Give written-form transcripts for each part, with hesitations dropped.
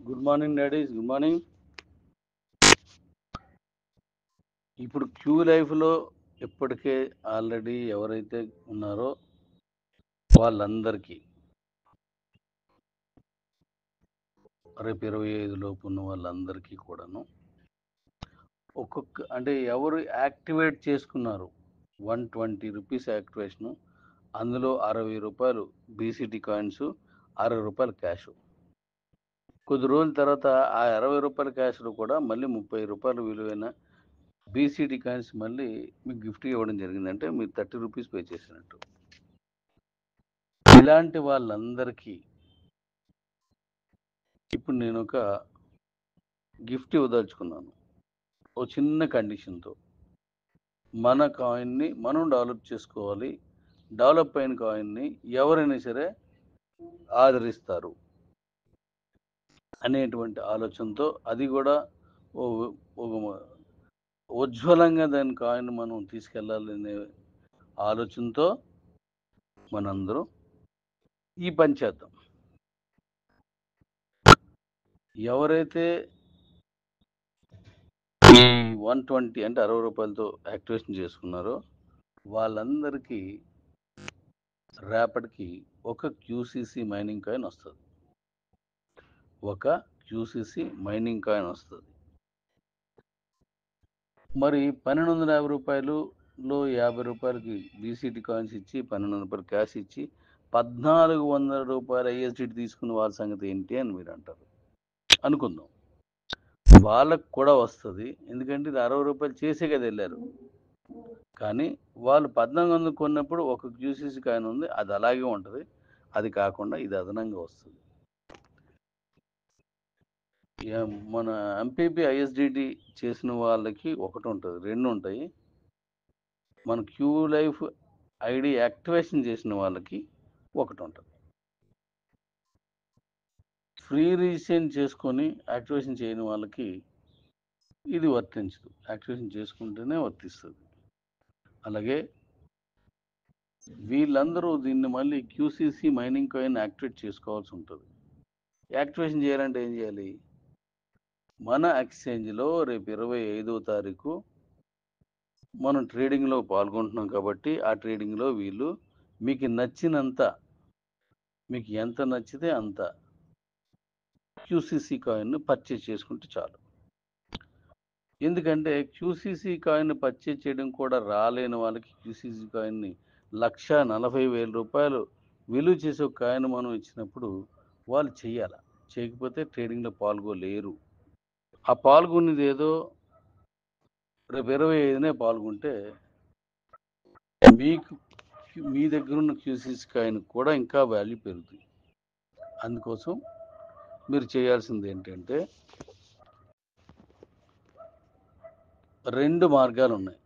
Good morning daddy's, good morning. ఇప్పుడు queue లైఫ్లో ఇప్పటికే ఆల్రెడీ ఎవరైతే ఉన్నారో వాళ్ళందరికీ రేపు 25 లోపు ఉన్న వాళ్ళందరికీ కూడాను అంటే ఎవరు యాక్టివేట్ చేసుకున్నారు 120 రూపీస్ యాక్టివేషను, అందులో 60 రూపాయలు బీసీటీ కాయిన్స్, 60 రూపాయలు క్యాష్. కొద్ది రోజుల తర్వాత ఆ 60 రూపాయల క్యాష్లో కూడా మళ్ళీ 30 రూపాయలు విలువైన బీసీటీ కాయిన్స్ మళ్ళీ మీకు గిఫ్ట్ ఇవ్వడం జరిగిందంటే మీరు 30 రూపీస్ పే చేసినట్టు. ఇలాంటి వాళ్ళందరికీ ఇప్పుడు నేను ఒక గిఫ్ట్ ఇవ్వదలుచుకున్నాను. ఓ చిన్న కండిషన్తో, మన కాయిన్ని మనం డెవలప్ చేసుకోవాలి. డెవలప్ అయిన కాయిన్ని ఎవరైనా సరే ఆదరిస్తారు అనేటువంటి ఆలోచనతో, అది కూడా ఒక ఉజ్వలంగా దాని కాయిన్ మనం తీసుకెళ్ళాలనే ఆలోచనతో మనందరం ఈ పని చేద్దాం. ఎవరైతే ఈ 120 అంటే 60 రూపాయలతో యాక్టివేషన్ చేసుకున్నారో వాళ్ళందరికీ రేపటికి ఒక క్యూసీసీ మైనింగ్ కాయిన్ వస్తుంది. మరి 1250 రూపాయలు 50 రూపాయలకి బీసీటీ కాయిన్స్ ఇచ్చి 1200 రూపాయలు క్యాష్ ఇచ్చి 1400 రూపాయల ఐఎస్డిటీ తీసుకున్న వాళ్ళ సంగతి ఏంటి అని మీరు అంటారు. అనుకుందాం, వాళ్ళకు కూడా వస్తుంది. ఎందుకంటే ఇది 60 రూపాయలు చేసే కదా వెళ్ళారు. కానీ వాళ్ళు 1400 కొన్నప్పుడు ఒక క్యూసీసీ కాయిన్ ఉంది, అది అలాగే ఉంటుంది. అది కాకుండా ఇది అదనంగా వస్తుంది. మన ఎంపీపీ ఐఎస్డిటీ చేసిన వాళ్ళకి ఒకటి ఉంటుంది, 2 ఉంటాయి. మన క్యూ లైఫ్ ఐడి యాక్టివేషన్ చేసిన వాళ్ళకి ఒకటి ఉంటుంది. ఫ్రీ రిజిస్ట్రేషన్ చేసుకొని యాక్టివేషన్ చేయని వాళ్ళకి ఇది వర్తించదు. యాక్టివేషన్ చేసుకుంటేనే వర్తిస్తుంది. అలాగే వీళ్ళందరూ దీన్ని మళ్ళీ క్యూసీసీ మైనింగ్ కాయిన్ యాక్టివేట్ చేసుకోవాల్సి ఉంటుంది. యాక్టివేషన్ చేయాలంటే ఏం చేయాలి? మన ఎక్స్చేంజ్లో రేపు 25వ తారీఖు మనం ట్రేడింగ్లో పాల్గొంటున్నాం కాబట్టి ఆ ట్రేడింగ్లో వీళ్ళు మీకు నచ్చినంత, మీకు ఎంత నచ్చితే అంత క్యూసీసీ కాయిన్ పర్చేజ్ చేసుకుంటే చాలు. ఎందుకంటే క్యూసీసీ కాయిన్ పర్చేజ్ చేయడం కూడా రాలేని వాళ్ళకి క్యూసీసీ కాయిన్ని 1,40,000 రూపాయలు విలువ చేసే ఒక కాయిన్ మనం ఇచ్చినప్పుడు వాళ్ళు చెయ్యాలి. చేయకపోతే ట్రేడింగ్లో పాల్గొలేరు. ఆ పాల్గొనేది ఏదో రేపు 25నే పాల్గొంటే మీకు మీ దగ్గర ఉన్న క్యూసీసీ కాయిన్ కూడా ఇంకా వాల్యూ పెరుగుతుంది. అందుకోసం మీరు చేయాల్సింది ఏంటంటే 2 మార్గాలు ఉన్నాయి.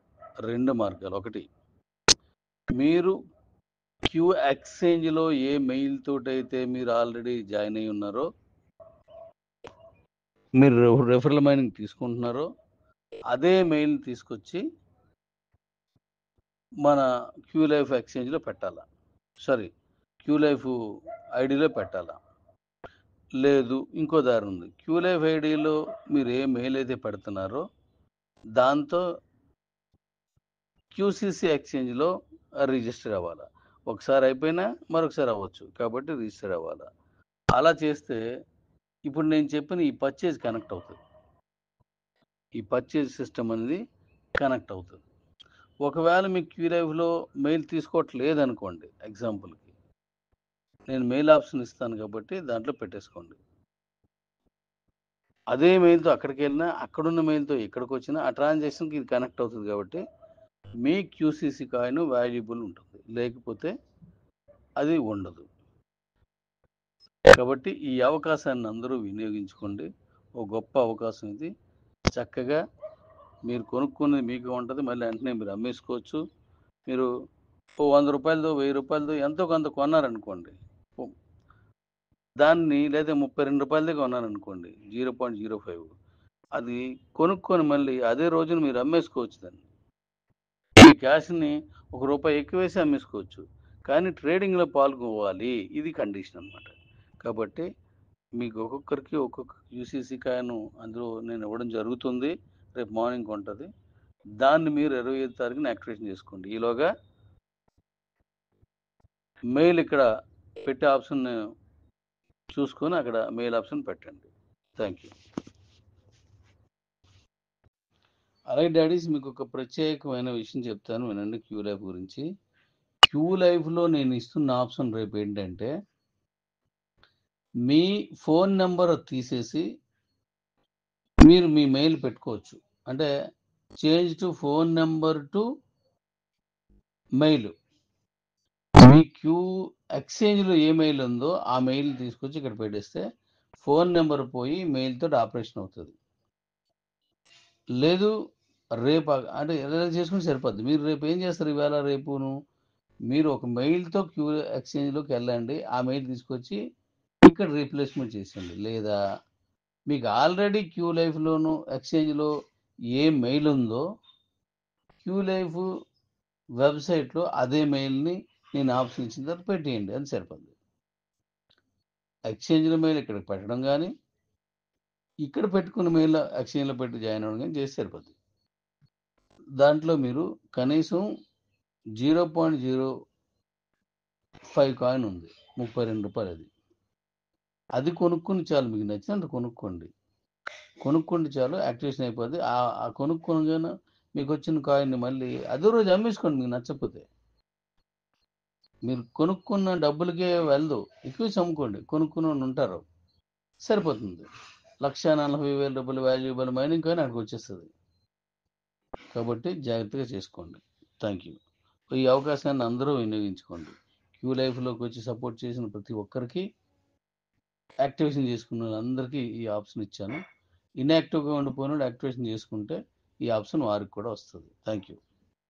2 మార్గాలు. ఒకటి, మీరు క్యూ ఎక్స్చేంజ్లో ఏ మెయిల్ తోటైతే మీరు ఆల్రెడీ జాయిన్ అయి ఉన్నారో, మీరు రెఫరల్ మైనింగ్ తీసుకుంటున్నారో అదే మెయిల్ తీసుకొచ్చి మన క్యూ లైఫ్ ఎక్స్చేంజ్లో పెట్టాలా, క్యూ లైఫ్ ఐడిలో పెట్టాలా. లేదు, ఇంకో దారి ఉంది. క్యూ లైఫ్ ఐడిలో మీరు ఏ మెయిల్ అయితే పెడుతున్నారో దాంతో క్యూసీసీ ఎక్స్చేంజ్లో రిజిస్టర్ అవ్వాలా. ఒకసారి అయిపోయినా మరొకసారి అవ్వచ్చు, కాబట్టి రిజిస్టర్ అవ్వాలా. అలా చేస్తే ఇప్పుడు నేను చెప్పిన ఈ పర్చేజ్ కనెక్ట్ అవుతుంది. ఈ పర్చేజ్ సిస్టమ్ అనేది కనెక్ట్ అవుతుంది. ఒకవేళ మీకు క్యూ లైఫ్లో మెయిల్ తీసుకోవట్లేదు అనుకోండి, ఎగ్జాంపుల్కి నేను మెయిల్ ఆప్షన్ ఇస్తాను కాబట్టి దాంట్లో పెట్టేసుకోండి. అదే మెయిల్తో అక్కడికి వెళ్ళినా, అక్కడున్న మెయిల్తో ఇక్కడికి వచ్చినా ఆ ట్రాన్సాక్షన్కి ఇది కనెక్ట్ అవుతుంది కాబట్టి మీ క్యూసీసీ కాయిన్ వాల్యుబుల్ ఉంటుంది, లేకపోతే అది ఉండదు. కాబట్టి ఈ అవకాశాన్ని అందరూ వినియోగించుకోండి. ఓ గొప్ప అవకాశం ఇది. చక్కగా మీరు కొనుక్కున్నది మీకు ఉంటుంది, మళ్ళీ వెంటనే మీరు అమ్మేసుకోవచ్చు. మీరు 100 రూపాయలతో 1000 రూపాయలతో ఎంతో కొంత కొన్నారనుకోండి, దాన్ని లేదా 32 రూపాయలదే కొన్నారనుకోండి, 0.05, అది కొనుక్కొని మళ్ళీ అదే రోజున మీరు అమ్మేసుకోవచ్చు. దాన్ని ఈ క్యాష్ని ₹1 ఎక్కువ వేసి అమ్మేసుకోవచ్చు. కానీ ట్రేడింగ్లో పాల్గొవాలి, ఇది కండిషన్ అనమాట. కాబట్టి మీకు ఒక్కొక్కరికి ఒక్కొక్క యూసీసీ కాయిన్ అందులో నేను ఇవ్వడం జరుగుతుంది. రేపు మార్నింగ్ ఉంటుంది. దాన్ని మీరు 25 తారీఖున యాక్టివేషన్ చేసుకోండి. ఈలోగా మెయిల్ ఇక్కడ పెట్టే ఆప్షన్ చూసుకొని అక్కడ మెయిల్ ఆప్షన్ పెట్టండి. Thank you. అలాగే డాడీస్, మీకు ఒక ప్రత్యేకమైన విషయం చెప్తాను వినండి. క్యూ లైఫ్ గురించి. క్యూ లైఫ్లో నేను ఇస్తున్న ఆప్షన్ రేపు ఏంటంటే, మీ ఫోన్ నెంబర్ తీసేసి మీరు మీ మెయిల్ పెట్టుకోవచ్చు. అంటే change to phone number to mail. మీ క్యూ ఎక్స్చేంజ్లో ఏ మెయిల్ ఉందో ఆ మెయిల్ తీసుకొచ్చి ఇక్కడ పెట్టేస్తే ఫోన్ నెంబర్ పోయి మెయిల్ తోటి ఆపరేషన్ అవుతుంది. లేదు రేపు అంటే ఎలా చేసుకుని సరిపోద్ది. మీరు రేపు ఏం చేస్తారు? ఇవాళ రేపును మీరు ఒక మెయిల్తో క్యూ ఎక్స్చేంజ్లోకి వెళ్ళండి. ఆ మెయిల్ తీసుకొచ్చి ఇక్కడ రీప్లేస్మెంట్ చేసేయండి. లేదా మీకు ఆల్రెడీ క్యూ లైఫ్లోను ఎక్స్చేంజ్లో ఏ మెయిల్ ఉందో క్యూ లైఫ్ వెబ్సైట్లో అదే మెయిల్ని నేను ఆప్షన్ ఇచ్చిన తర్వాత పెట్టేయండి. అది సరిపోద్ది. ఎక్స్చేంజ్లో మెయిల్ ఇక్కడ పెట్టడం కానీ, ఇక్కడ పెట్టుకున్న మెయిల్ ఎక్స్చేంజ్లో పెట్టి జాయిన్ అవ్వడం కానీ చేసి సరిపోద్ది. దాంట్లో మీరు కనీసం 0.05 కాయిన్ ఉంది, ₹32. అది కొనుక్కుని చాలు. మీకు నచ్చినంత కొనుక్కోండి. కొనుక్కుంటే చాలు, యాక్టివేషన్ అయిపోద్ది. ఆ కొనుక్కోగానే మీకు వచ్చిన కాయిన్ని మళ్ళీ అదే రోజు అమ్మేసుకోండి. మీకు నచ్చకపోతే మీరు కొనుక్కున్న డబ్బులకే వెళ్ళదు, ఎక్కువ అమ్ముకోండి. కొనుక్కుని ఉంటారు, సరిపోతుంది. ₹1,40,000 వాల్యుబుల్ మైనింగ్ కాయిన్ అక్కడికి వచ్చేస్తుంది. కాబట్టి జాగ్రత్తగా చేసుకోండి. Thank you. ఈ అవకాశాన్ని అందరూ వినియోగించుకోండి. క్యూ లైఫ్లోకి వచ్చి సపోర్ట్ చేసిన ప్రతి ఒక్కరికి, యాక్టివేషన్ చేసుకున్న అందరికీ ఈ ఆప్షన్ ఇచ్చాను. ఇన్యాక్టివ్గా ఉండిపోయిన యాక్టివేషన్ చేసుకుంటే ఈ ఆప్షన్ వారికి కూడా వస్తుంది. Thank you.